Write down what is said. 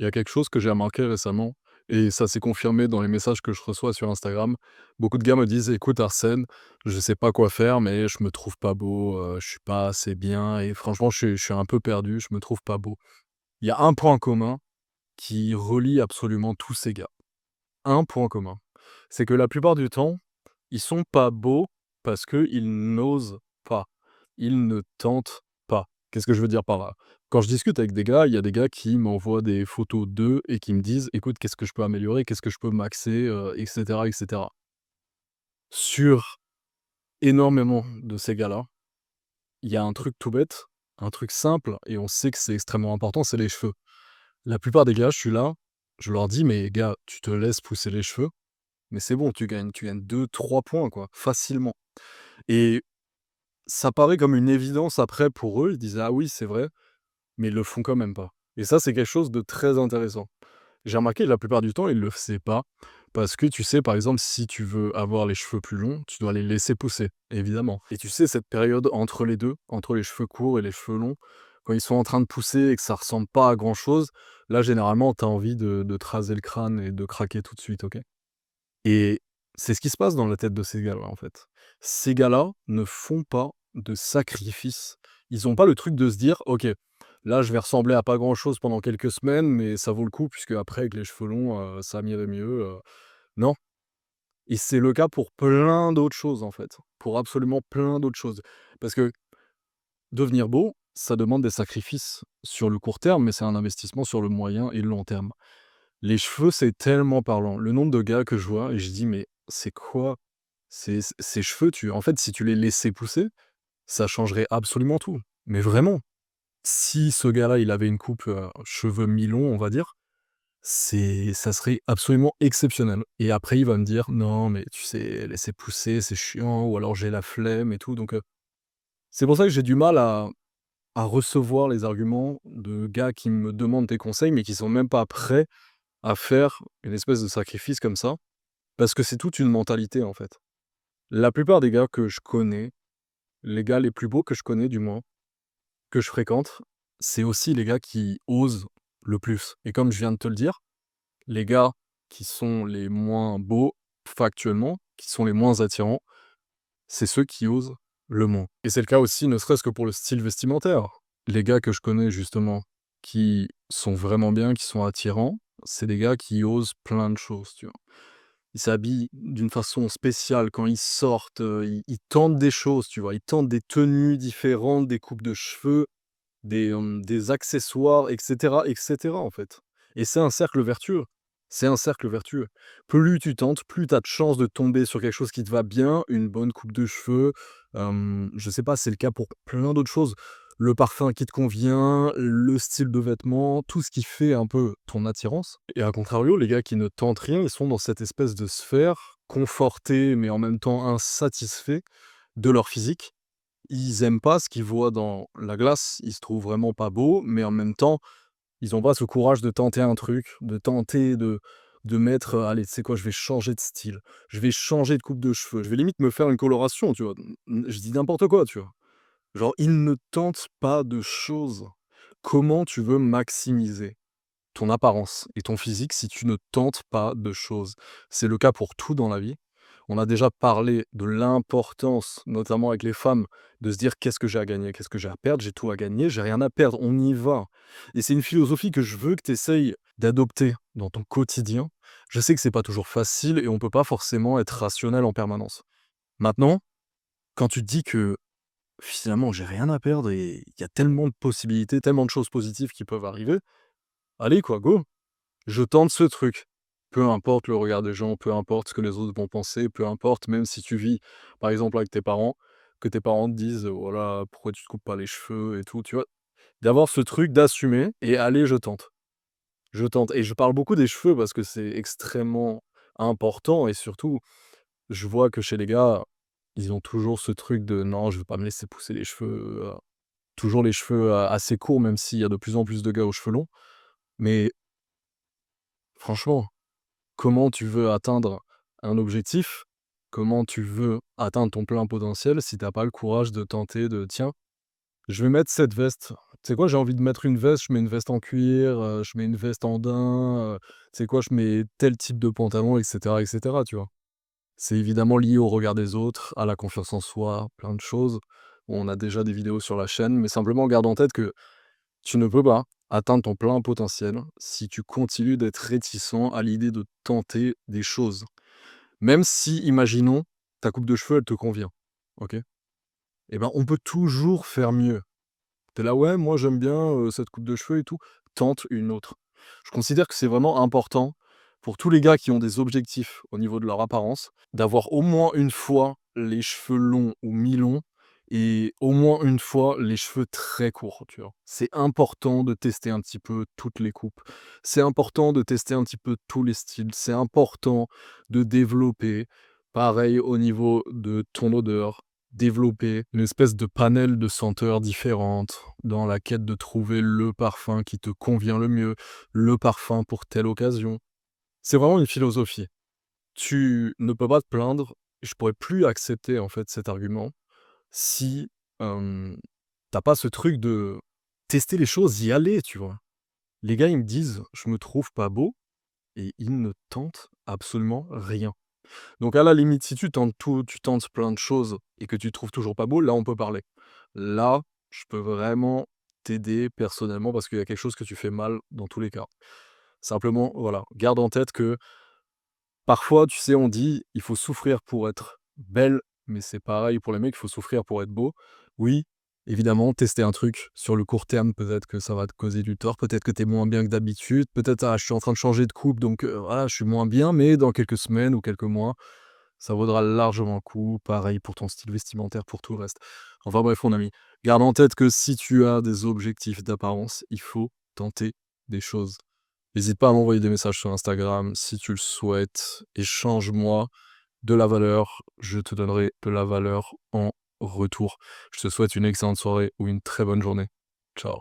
Il y a quelque chose que j'ai remarqué récemment et ça s'est confirmé dans les messages que je reçois sur Instagram. Beaucoup de gars me disent: «Écoute Arsène, je sais pas quoi faire, mais je me trouve pas beau, je suis pas assez bien et franchement je suis un peu perdu, je me trouve pas beau». Il y a un point commun qui relie absolument tous ces gars. Un point commun. C'est que la plupart du temps, ils sont pas beaux parce qu'ils n'osent pas. Ils ne tentent pas. Qu'est-ce que je veux dire par là? Quand je discute avec des gars, il y a des gars qui m'envoient des photos d'eux et qui me disent: «Écoute, qu'est-ce que je peux améliorer? Qu'est-ce que je peux maxer?» Et cetera et cetera. Sur énormément de ces gars-là, il y a un truc tout bête, un truc simple et on sait que c'est extrêmement important, c'est les cheveux. La plupart des gars, je suis là, je leur dis: «Mais gars, tu te laisses pousser les cheveux, mais c'est bon, tu gagnes 2-3 points quoi, facilement». Et ça paraît comme une évidence après pour eux, ils disent: «Ah oui, c'est vrai», mais ils le font quand même pas. Et ça, c'est quelque chose de très intéressant. J'ai remarqué la plupart du temps, ils le faisaient pas parce que tu sais, par exemple, si tu veux avoir les cheveux plus longs, tu dois les laisser pousser, évidemment. Et tu sais, cette période entre les 2, entre les cheveux courts et les cheveux longs, quand ils sont en train de pousser et que ça ressemble pas à grand chose, là, généralement, tu as envie de te raser le crâne et de craquer tout de suite, OK? Et c'est ce qui se passe dans la tête de ces gars-là, en fait. Ces gars-là ne font pas de sacrifices. Ils ont pas le truc de se dire: «OK, là, je vais ressembler à pas grand-chose pendant quelques semaines, mais ça vaut le coup puisque après avec les cheveux longs, ça m'irait mieux», non. Et c'est le cas pour plein d'autres choses, en fait. Pour absolument plein d'autres choses. Parce que devenir beau, ça demande des sacrifices sur le court terme, mais c'est un investissement sur le moyen et le long terme. Les cheveux, c'est tellement parlant. Le nombre de gars que je vois et je dis: «Mais c'est quoi ces cheveux?» Tu en fait, si tu les laissais pousser, ça changerait absolument tout. Mais vraiment. Si ce gars-là, il avait une coupe, cheveux mi-longs, on va dire, ça serait absolument exceptionnel. Et après, il va me dire: «Non, mais tu sais, laisser pousser, c'est chiant» ou alors «J'ai la flemme» et tout. Donc, c'est pour ça que j'ai du mal à recevoir les arguments de gars qui me demandent des conseils, mais qui sont même pas prêts à faire une espèce de sacrifice comme ça. Parce que c'est toute une mentalité, en fait. La plupart des gars que je connais, les gars les plus beaux que je connais du moins, que je fréquente, c'est aussi les gars qui osent le plus. Et comme je viens de te le dire, les gars qui sont les moins beaux factuellement, qui sont les moins attirants, c'est ceux qui osent le moins. Et c'est le cas aussi, ne serait-ce que pour le style vestimentaire. Les gars que je connais justement, qui sont vraiment bien, qui sont attirants, c'est des gars qui osent plein de choses, tu vois? Ils s'habillent d'une façon spéciale quand ils sortent, ils tentent des choses, tu vois? Ils tentent des tenues différentes, des coupes de cheveux, des accessoires et cetera, en fait. Et c'est un cercle vertueux. C'est un cercle vertueux. Plus tu tentes, plus tu as de chances de tomber sur quelque chose qui te va bien, une bonne coupe de cheveux, je sais pas, c'est le cas pour plein d'autres choses. Le parfum qui te convient, le style de vêtements, tout ce qui fait un peu ton attirance. Et à contrario, les gars qui ne tentent rien, ils sont dans cette espèce de sphère, confortés, mais en même temps insatisfaits de leur physique. Ils aiment pas ce qu'ils voient dans la glace, ils se trouvent vraiment pas beaux, mais en même temps, ils ont pas ce courage de tenter un truc, de tenter de mettre, «Allez, tu sais quoi? Je vais changer de style, je vais changer de coupe de cheveux, je vais limite me faire une coloration», tu vois? Je dis n'importe quoi, tu vois? Genre, ils ne tentent pas de choses. Comment tu veux maximiser ton apparence et ton physique si tu ne tentes pas de choses? C'est le cas pour tout dans la vie. On a déjà parlé de l'importance, notamment avec les femmes, de se dire: «Qu'est-ce que j'ai à gagner? Qu'est-ce que j'ai à perdre? J'ai tout à gagner, j'ai rien à perdre, on y va». Et c'est une philosophie que je veux que tu essayes d'adopter dans ton quotidien. Je sais que c'est pas toujours facile et on peut pas forcément être rationnel en permanence. Maintenant, quand tu te dis que finalement j'ai rien à perdre et il y a tellement de possibilités, tellement de choses positives qui peuvent arriver, allez quoi, go! Je tente ce truc. Peu importe le regard des gens, peu importe ce que les autres vont penser, peu importe, même si tu vis, par exemple, avec tes parents, que tes parents te disent: «Voilà, pourquoi tu te coupes pas les cheveux et tout», tu vois? D'avoir ce truc d'assumer et allez, je tente. Je tente et je parle beaucoup des cheveux parce que c'est extrêmement important et surtout, je vois que chez les gars, ils ont toujours ce truc de: «Non, je veux pas me laisser pousser les cheveux», toujours les cheveux, assez courts, même s'il y a de plus en plus de gars aux cheveux longs. Mais franchement, comment tu veux atteindre un objectif? Comment tu veux atteindre ton plein potentiel si tu as pas le courage de tenter de: «Tiens, Je vais mettre cette veste. Tu sais quoi? J'ai envie de mettre une veste, je mets une veste en cuir, je mets une veste en daim, tu sais quoi? Je mets tel type de pantalon et cetera, tu vois? C'est évidemment lié au regard des autres, à la confiance en soi, plein de choses. On a déjà des vidéos sur la chaîne, mais simplement garde en tête que tu ne peux pas atteindre ton plein potentiel si tu continues d'être réticent à l'idée de tenter des choses. Même si, imaginons, ta coupe de cheveux, elle te convient, OK? Et ben, on peut toujours faire mieux. Tu es là: «Ouais, moi j'aime bien, cette coupe de cheveux et tout». Tente une autre. Je considère que c'est vraiment important pour tous les gars qui ont des objectifs au niveau de leur apparence, d'avoir au moins une fois les cheveux longs ou mi-longs et au moins une fois les cheveux très courts, tu vois? C'est important de tester un petit peu toutes les coupes. C'est important de tester un petit peu tous les styles. C'est important de développer. Pareil au niveau de ton odeur, développer une espèce de panel de senteurs différentes, dans la quête de trouver le parfum qui te convient le mieux, le parfum pour telle occasion. C'est vraiment une philosophie. Tu ne peux pas te plaindre, je pourrais plus accepter en fait cet argument si, hem, tu pas ce truc de tester les choses, y aller, tu vois? Les gars, ils me disent: «Je me trouve pas beau» et ils ne tentent absolument rien. Donc à la limite, si tu tentes plein de choses et que tu trouves toujours pas beau, là, on peut parler. Là, je peux vraiment t'aider personnellement parce qu'il y a quelque chose que tu fais mal dans tous les cas. Simplement, voilà, garde en tête que parfois, tu sais, on dit: «Il faut souffrir pour être belle», mais c'est pareil pour les mecs, il faut souffrir pour être beau. Oui, évidemment, tester un truc sur le court terme, peut-être que ça va te causer du tort, peut-être que tu es moins bien que d'habitude, peut-être: «Ah, je suis en train de changer de coupe donc voilà, je suis moins bien», mais dans quelques semaines ou quelques mois, ça vaudra largement le coup. Pareil pour ton style vestimentaire, pour tout le reste. Enfin bref, mon ami, garde en tête que si tu as des objectifs d'apparence, il faut tenter des choses. N'hésite pas à m'envoyer des messages sur Instagram si tu le souhaites. Échange-moi de la valeur, je te donnerai de la valeur en retour. Je te souhaite une excellente soirée ou une très bonne journée. Ciao.